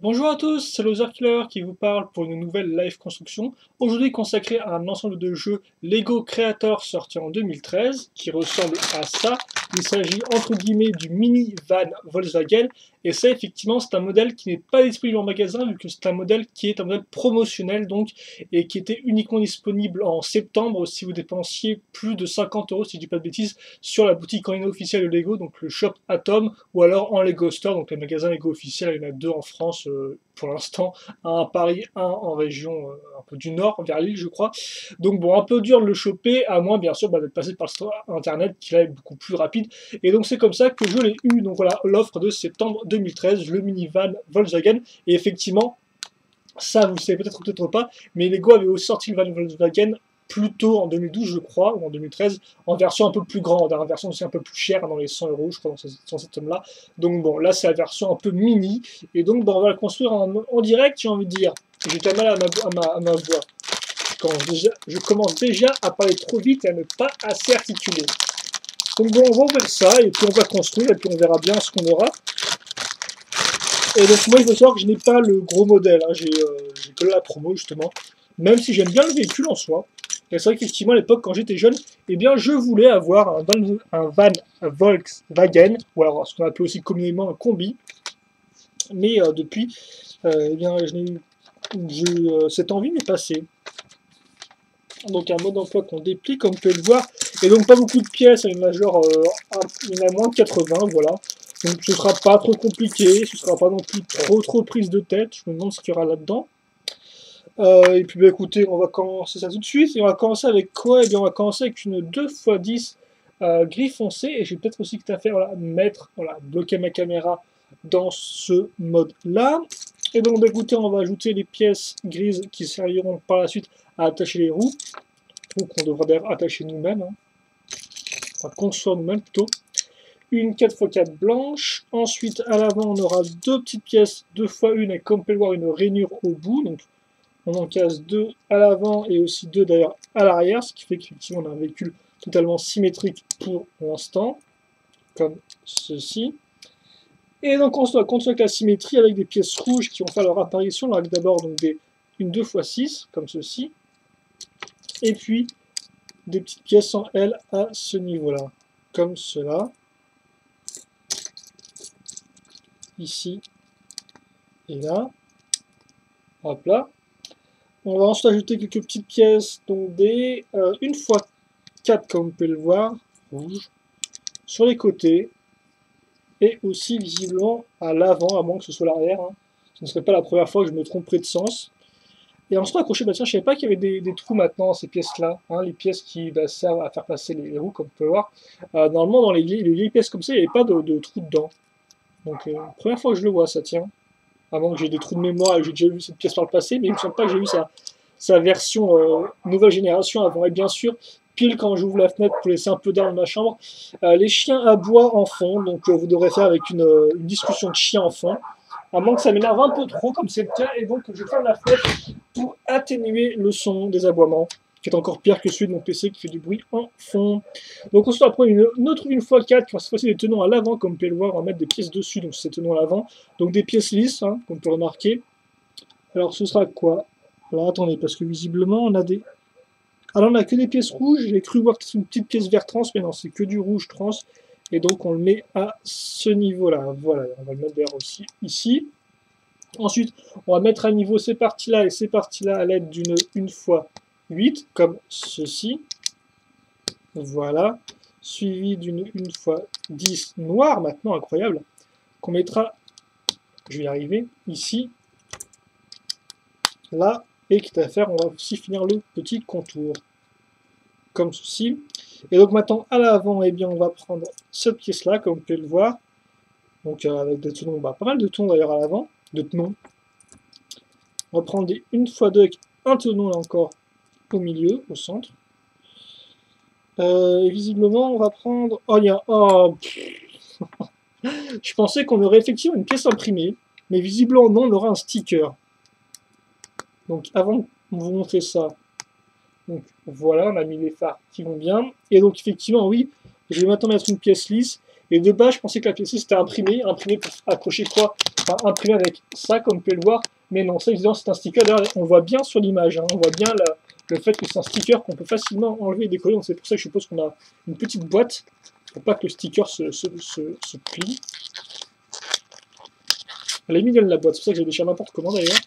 Bonjour à tous, c'est Loser Killer qui vous parle pour une nouvelle live construction, aujourd'hui consacrée à un ensemble de jeux Lego Creator sorti en 2013, qui ressemble à ça. Il s'agit entre guillemets du mini van Volkswagen, et ça effectivement c'est un modèle qui n'est pas disponible en magasin, vu que c'est un modèle qui est un modèle promotionnel donc, et qui était uniquement disponible en septembre si vous dépensiez plus de 50 euros, si je dis pas de bêtises, sur la boutique en ligne officielle de Lego, donc le shop Atom, ou alors en Lego Store, donc les magasins Lego officiels, il y en a deux en France pour l'instant, un à Paris, un en région un peu du nord, vers Lille je crois. Donc bon, un peu dur de le choper, à moins bien sûr d'être passé par le store internet qui là est beaucoup plus rapide. Et donc c'est comme ça que je l'ai eu, donc voilà, l'offre de septembre 2013, le minivan Volkswagen. Et effectivement, ça vous le savez peut-être pas, mais Lego avait aussi sorti le van Volkswagen plus tôt en 2012 je crois, ou en 2013, en version un peu plus grande, en version aussi un peu plus chère, dans les 100 euros je crois, dans cette somme là. Donc bon, là c'est la version un peu mini, et donc bon, on va le construire en direct, j'ai envie de dire. J'ai déjà mal à ma voix. Je commence déjà à parler trop vite et à ne pas assez articuler. Donc bon, on va ouvrir ça, et puis on va construire, et puis on verra bien ce qu'on aura. Et donc moi il faut savoir que je n'ai pas le gros modèle, hein. J'ai que la promo justement, même si j'aime bien le véhicule en soi. Et c'est vrai qu'effectivement à l'époque quand j'étais jeune, eh bien je voulais avoir un van Volkswagen, ou alors ce qu'on appelle aussi communément un combi. Mais depuis, eh bien cette envie m'est passée. Donc un mode d'emploi qu'on déplie comme vous pouvez le voir, et donc pas beaucoup de pièces, il y en a genre il y en a moins de 80, voilà. Donc ce sera pas trop compliqué, ce sera pas non plus trop prise de tête, je me demande ce qu'il y aura là-dedans. Et puis bah, écoutez, on va commencer ça tout de suite, et on va commencer avec quoi? Eh bien on va commencer avec une 2x10 gris foncé, et j'ai peut-être aussi que à faire, voilà, bloquer ma caméra dans ce mode-là. Et donc bah, écoutez, on va ajouter les pièces grises qui serviront par la suite à attacher les roues, ou qu'on devra d'ailleurs attacher nous-mêmes, hein. Enfin construire nous-mêmes plutôt. Une 4x4 blanche. Ensuite, à l'avant, on aura deux petites pièces 2x1 avec, comme vous pouvez le voir, une rainure au bout. Donc, on en casse deux à l'avant et aussi deux d'ailleurs à l'arrière, ce qui fait qu'effectivement, on a un véhicule totalement symétrique pour l'instant, comme ceci. Et donc, on doit construire avec la symétrie avec des pièces rouges qui vont faire leur apparition. Avec d'abord donc une 2x6, comme ceci. Et puis, des petites pièces en L à ce niveau-là, comme cela. Ici et là. Hop là. On va ensuite ajouter quelques petites pièces, donc des 1x4 comme vous pouvez le voir, rouge, sur les côtés, et aussi visiblement à l'avant, à moins que ce soit l'arrière, hein. Ce ne serait pas la première fois que je me tromperais de sens. Et ensuite accrocher, bah tiens, je savais pas qu'il y avait des trous maintenant, ces pièces-là, hein, les pièces qui servent à faire passer les roues, comme vous pouvez voir. Normalement, dans les vieilles pièces comme ça, il n'y avait pas de trous dedans. Donc, première fois que je le vois, ça tient. À moins que j'ai des trous de mémoire et que j'ai déjà vu cette pièce par le passé, mais il ne me semble pas que j'ai vu sa version nouvelle génération avant. Et bien sûr, pile quand j'ouvre la fenêtre pour laisser un peu d'air dans ma chambre, les chiens aboient en fond, donc vous devrez faire avec une discussion de chiens en fond. À moins que ça m'énerve un peu trop, comme c'est le cas, et donc je ferme la fenêtre pour atténuer le son des aboiements, qui est encore pire que celui de mon PC qui fait du bruit en fond. Donc on se retrouve une autre 1x4, qui va cette fois-ci des tenons à l'avant, comme vous pouvez le voir, on va mettre des pièces dessus, donc c'est tenons à l'avant. Donc des pièces lisses, hein, comme on peut remarquer. Alors ce sera quoi? Alors attendez, parce que visiblement on a des... Alors on a que des pièces rouges, j'ai cru voir que c'est une petite pièce vert trans, mais non, c'est que du rouge trans. Et donc on le met à ce niveau-là. Voilà, on va le mettre d'ailleurs aussi ici. Ensuite, on va mettre à niveau ces parties-là et ces parties-là à l'aide d'une 1x8, comme ceci. Voilà. Suivi d'une 1x10 noire, maintenant, incroyable, qu'on mettra, je vais y arriver, ici, là, et quitte à faire, on va aussi finir le petit contour, comme ceci. Et donc maintenant, à l'avant, eh bien, on va prendre cette pièce-là, comme vous pouvez le voir, donc avec des tenons, pas mal de tenons d'ailleurs à l'avant, de tenons. On va prendre des 1x2 avec un tenon là encore au milieu, au centre. Et visiblement, on va prendre... Oh, il y a... Oh, je pensais qu'on aurait effectivement une pièce imprimée, mais visiblement non, on aura un sticker. Donc avant de vous montrer ça, donc voilà, on a mis les phares qui vont bien. Et donc effectivement, oui, je vais maintenant mettre une pièce lisse. Et de base, je pensais que la pièce c'était imprimé pour accrocher quoi? Enfin, imprimé avec ça, comme vous pouvez le voir. Mais non, ça évidemment c'est un sticker. D'ailleurs, on voit bien sur l'image, hein, on voit bien le fait que c'est un sticker qu'on peut facilement enlever et décoller. Donc c'est pour ça que je suppose qu'on a une petite boîte pour pas que le sticker se plie. Elle est mignonne la boîte, c'est pour ça que j'ai déchiré n'importe comment d'ailleurs.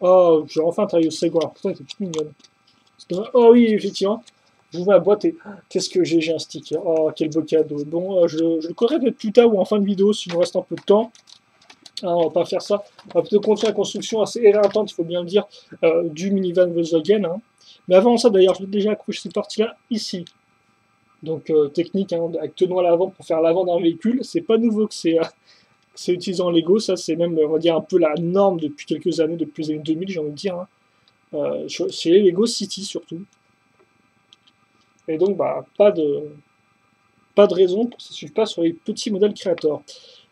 Oh, j'ai enfin travaillé au Sego, alors pourtant elle était toute mignonne. Oh oui, effectivement. J'ouvre la boîte et qu'est-ce que j'ai un sticker. Oh, quel beau cadeau. Bon, je le collerai peut-être plus tard ou en fin de vidéo s'il nous reste un peu de temps. Ah, on va pas faire ça. On va plutôt continuer la construction assez éreintante, il faut bien le dire, du minivan Volkswagen. Hein. Mais avant ça, d'ailleurs, je vais déjà accrocher cette partie-là ici. Donc, technique, hein, avec tenons à l'avant pour faire l'avant d'un véhicule. C'est pas nouveau que c'est utilisé en Lego. Ça, c'est même, on va dire, un peu la norme depuis quelques années, depuis les années 2000, j'ai envie de dire. Hein. Chez les Lego City surtout. Et donc, bah, pas de raison pour que ça ne suive pas sur les petits modèles créateurs.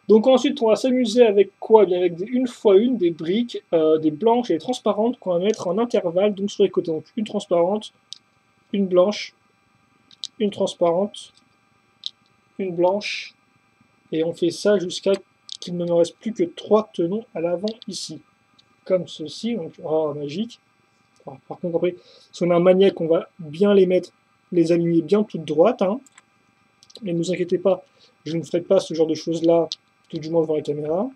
Donc ensuite, on va s'amuser avec quoi? Eh bien avec des 1x1, des briques, des blanches et des transparentes qu'on va mettre en intervalle, donc sur les côtés. Donc une transparente, une blanche, une transparente, une blanche, et on fait ça jusqu'à qu'il ne me reste plus que 3 tenons à l'avant ici. Comme ceci, donc oh, magique. Alors, par contre, après, si on a un maniaque, on va bien les mettre, les aligner bien toutes droites. Hein. Mais ne vous inquiétez pas, je ne ferai pas ce genre de choses-là, tout du moins devant la caméra.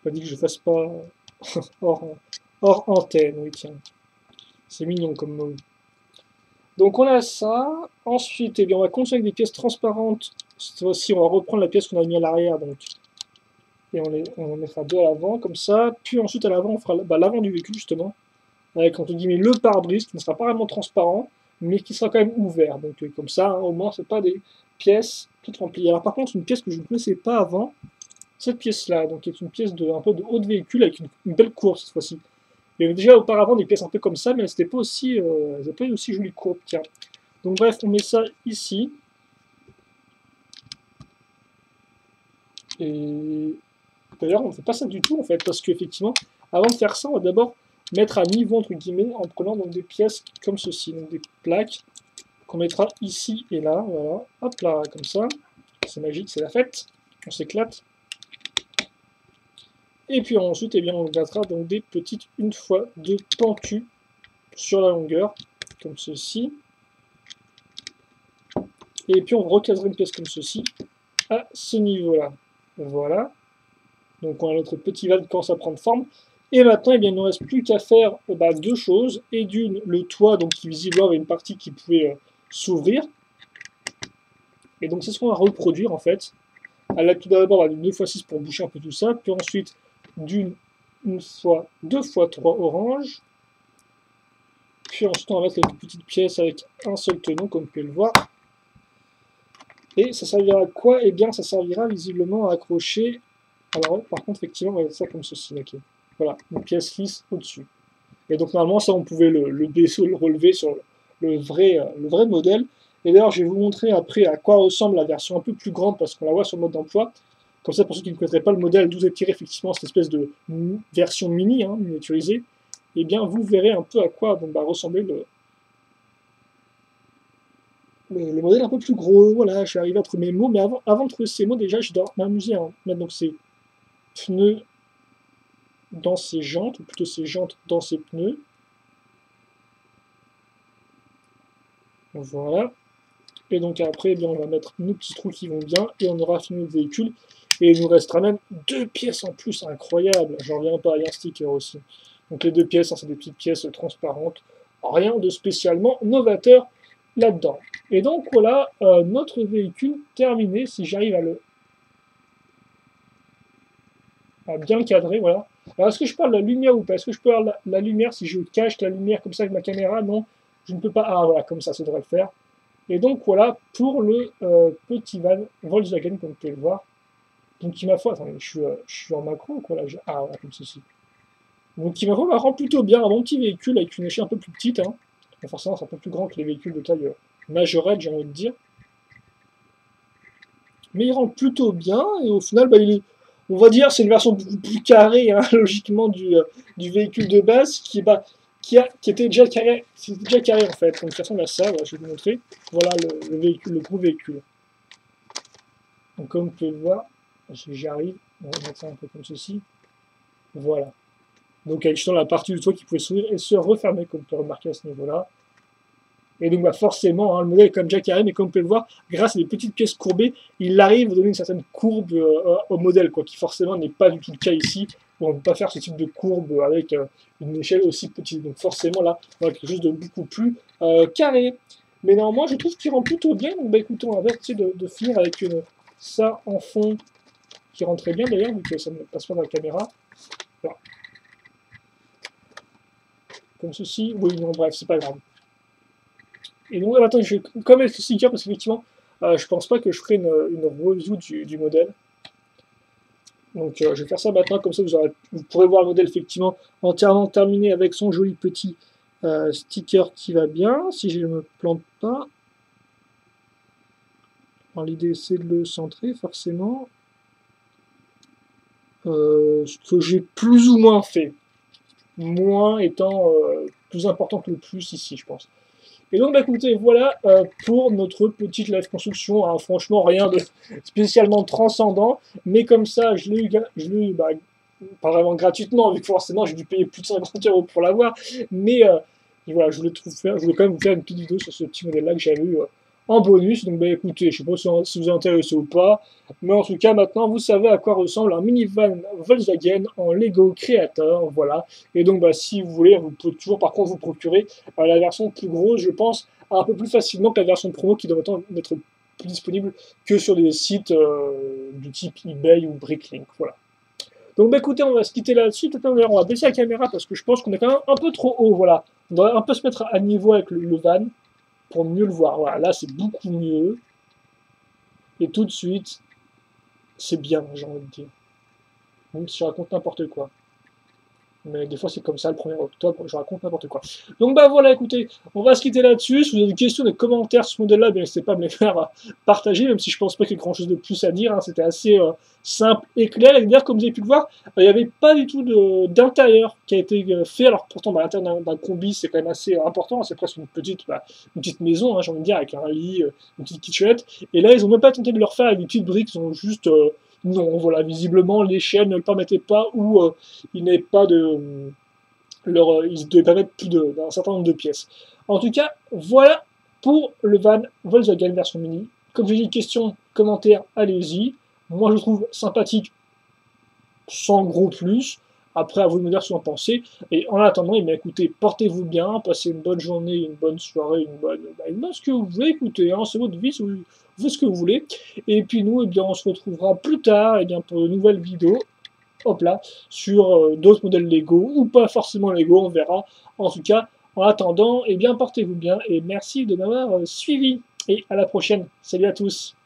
Pas dit que je ne fasse pas hors antenne, oui tiens. C'est mignon comme mot. Donc on a ça. Ensuite, eh bien, on va continuer avec des pièces transparentes. Cette fois-ci, on va reprendre la pièce qu'on a mis à l'arrière. Donc, et on mettra deux à l'avant, comme ça. Puis ensuite, à l'avant, on fera l'avant du véhicule, justement. Avec, entre guillemets, le pare-brise, qui ne sera pas vraiment transparent, mais qui sera quand même ouvert. Donc comme ça, hein, au moins, c'est pas des pièces toutes remplies. Alors par contre, une pièce que je ne connaissais pas avant, cette pièce-là, donc qui est une pièce un peu de haut de véhicule avec une belle courbe cette fois-ci. Il y avait déjà auparavant des pièces un peu comme ça, mais elles n'étaient pas aussi, aussi jolies courbes. Tiens. Donc bref, on met ça ici. Et d'ailleurs, on ne fait pas ça du tout en fait, parce qu'effectivement, avant de faire ça, on va d'abord mettre à niveau entre guillemets en prenant donc des pièces comme ceci, donc des plaques qu'on mettra ici et là, voilà, hop là, comme ça. C'est magique, c'est la fête, on s'éclate. Et puis ensuite, eh bien, on mettra donc des petites 1x2 pentues sur la longueur, comme ceci. Et puis on recasera une pièce comme ceci, à ce niveau-là. Voilà. Donc on a notre petit van qui commence à prendre forme. Et maintenant, eh bien, il ne nous reste plus qu'à faire deux choses. Et d'une, le toit, donc qui visiblement avait une partie qui pouvait s'ouvrir. Et donc c'est ce qu'on va reproduire en fait. Tout d'abord, on va 2x6 pour boucher un peu tout ça. Puis ensuite, une fois 2x3 orange. Puis ensuite, on va mettre les petites pièces avec un seul tenon, comme vous pouvez le voir. Et ça servira à quoi? Eh bien, ça servira visiblement à accrocher. Alors, par contre, effectivement, on va mettre ça comme ceci. Okay. Voilà, une pièce lisse au-dessus. Et donc, normalement, ça, on pouvait le baisser ou le relever sur le vrai modèle. Et d'ailleurs, je vais vous montrer après à quoi ressemble la version un peu plus grande, parce qu'on la voit sur le mode d'emploi. Comme ça, pour ceux qui ne connaîtraient pas le modèle, d'où est tiré effectivement cette espèce de version mini, hein, miniaturisée, eh bien, vous verrez un peu à quoi ressemblait le modèle un peu plus gros. Voilà, je suis arrivé à trouver mes mots, mais avant de trouver ces mots, déjà, je dois m'amuser à mettre donc ces pneus dans ces jantes, ou plutôt ces jantes dans ces pneus. Voilà. Et donc après, eh bien, on va mettre nos petits trous qui vont bien, et on aura fini le véhicule. Et il nous restera même 2 pièces en plus, incroyable. J'en reviens pas, il y a un sticker aussi. Donc les 2 pièces, hein, c'est des petites pièces transparentes. Rien de spécialement novateur là-dedans. Et donc voilà, notre véhicule terminé, si j'arrive à bien le cadrer, voilà. Alors est-ce que je parle de la lumière ou pas? Est-ce que je peux avoir la lumière si je cache la lumière comme ça avec ma caméra? Non, je ne peux pas. Ah voilà, comme ça devrait le faire. Et donc voilà pour le petit van Volkswagen, comme vous pouvez le voir. Donc qui ma foi, attendez, je suis en macro quoi là. Ah voilà, comme ceci. Donc qui ma foi rend plutôt bien un bon petit véhicule avec une échelle un peu plus petite. Hein. Et forcément, c'est un peu plus grand que les véhicules de taille majorette, j'ai envie de dire. Mais il rend plutôt bien, et au final, on va dire c'est une version beaucoup plus carrée, hein, logiquement, du véhicule de base, qui était déjà carré, en fait. Donc, de toute façon, là, ça, voilà, je vais vous montrer. Voilà le véhicule, le gros véhicule. Donc comme vous pouvez le voir, si j'y arrive, on va mettre ça un peu comme ceci. Voilà. Donc avec justement la partie du toit qui pouvait s'ouvrir et se refermer, comme on peut remarquer à ce niveau-là. Et donc bah, forcément, hein, le modèle est comme déjà carré, mais comme vous pouvez le voir, grâce à des petites pièces courbées, il arrive à donner une certaine courbe au modèle, quoi, qui forcément n'est pas du tout le cas ici, où on ne peut pas faire ce type de courbe avec une échelle aussi petite. Donc forcément là, on a quelque chose de beaucoup plus carré. Mais néanmoins, je trouve qu'il rend plutôt bien. Donc bah écoutez, on va essayer de finir avec ça en fond, qui rend très bien d'ailleurs, vu que ça ne passe pas dans la caméra. Voilà. Comme ceci. Oui, non, bref, c'est pas grave. Et donc, attends, je vais quand même mettre le sticker parce qu'effectivement, je pense pas que je ferai une review du modèle. Donc, je vais faire ça maintenant, comme ça vous pourrez voir le modèle effectivement entièrement terminé avec son joli petit sticker qui va bien, si je ne me plante pas. L'idée c'est de le centrer forcément. Ce que j'ai plus ou moins fait. Moins étant plus important que le plus ici, je pense. Et donc, bah, écoutez, voilà pour notre petite live construction. Hein, franchement, rien de spécialement transcendant. Mais comme ça, je l'ai eu bah, pas vraiment gratuitement, vu que forcément, j'ai dû payer plus de 50 € pour l'avoir. Mais voilà, je voulais quand même vous faire une petite vidéo sur ce petit modèle-là que j'avais eu en bonus. Donc, bah, écoutez, je sais pas si vous êtes intéressé ou pas. Mais en tout cas, maintenant, vous savez à quoi ressemble un minivan Volkswagen en Lego Creator. Voilà. Et donc, bah, si vous voulez, vous pouvez toujours, par contre, vous procurer la version plus grosse, je pense, un peu plus facilement que la version promo qui doit maintenant être plus disponible que sur des sites du type eBay ou Bricklink. Voilà. Donc, bah, écoutez, on va se quitter là-dessus. Peut-être on va baisser la caméra parce que je pense qu'on est quand même un peu trop haut. Voilà. On doit un peu se mettre à niveau avec le van pour mieux le voir. Voilà, là, c'est beaucoup mieux. Et tout de suite, c'est bien, j'ai envie de dire. Même si je raconte n'importe quoi. Mais des fois, c'est comme ça, le 1er octobre, je raconte n'importe quoi. Donc, bah voilà, écoutez, on va se quitter là-dessus. Si vous avez des questions, des commentaires sur ce modèle-là, n'hésitez pas à me les faire partager, même si je pense pas qu'il y ait grand-chose de plus à dire. Hein. C'était assez simple et clair. Et d'ailleurs, comme vous avez pu le voir, il n'y avait pas du tout d'intérieur qui a été fait. Alors, pourtant, bah, l'intérieur d'un combi, c'est quand même assez important. C'est presque une petite maison, hein, j'ai envie de dire, avec un lit, une petite kitchenette. Et là, ils n'ont même pas tenté de le refaire avec des petites briques. Ils ont juste... non, voilà, visiblement, l'échelle ne le permettait pas ou il n'est pas de... ils devaient permettre plus d'un certain nombre de pièces. En tout cas, voilà pour le van Volkswagen version mini. Comme j'ai dit, questions, commentaires, allez-y. Moi, je le trouve sympathique, sans gros plus. Après, à vous de me dire ce que vous en pensez. Et en attendant, eh bien, écoutez, portez-vous bien, passez une bonne journée, une bonne soirée, une bonne ce que vous voulez, écoutez, hein, c'est votre vie, vous faites ce que vous voulez. Et puis nous, eh bien, on se retrouvera plus tard eh bien, pour de nouvelles vidéos, hop là, sur d'autres modèles Lego, ou pas forcément Lego, on verra. En tout cas, en attendant, eh bien, portez-vous bien, et merci de m'avoir suivi. Et à la prochaine. Salut à tous.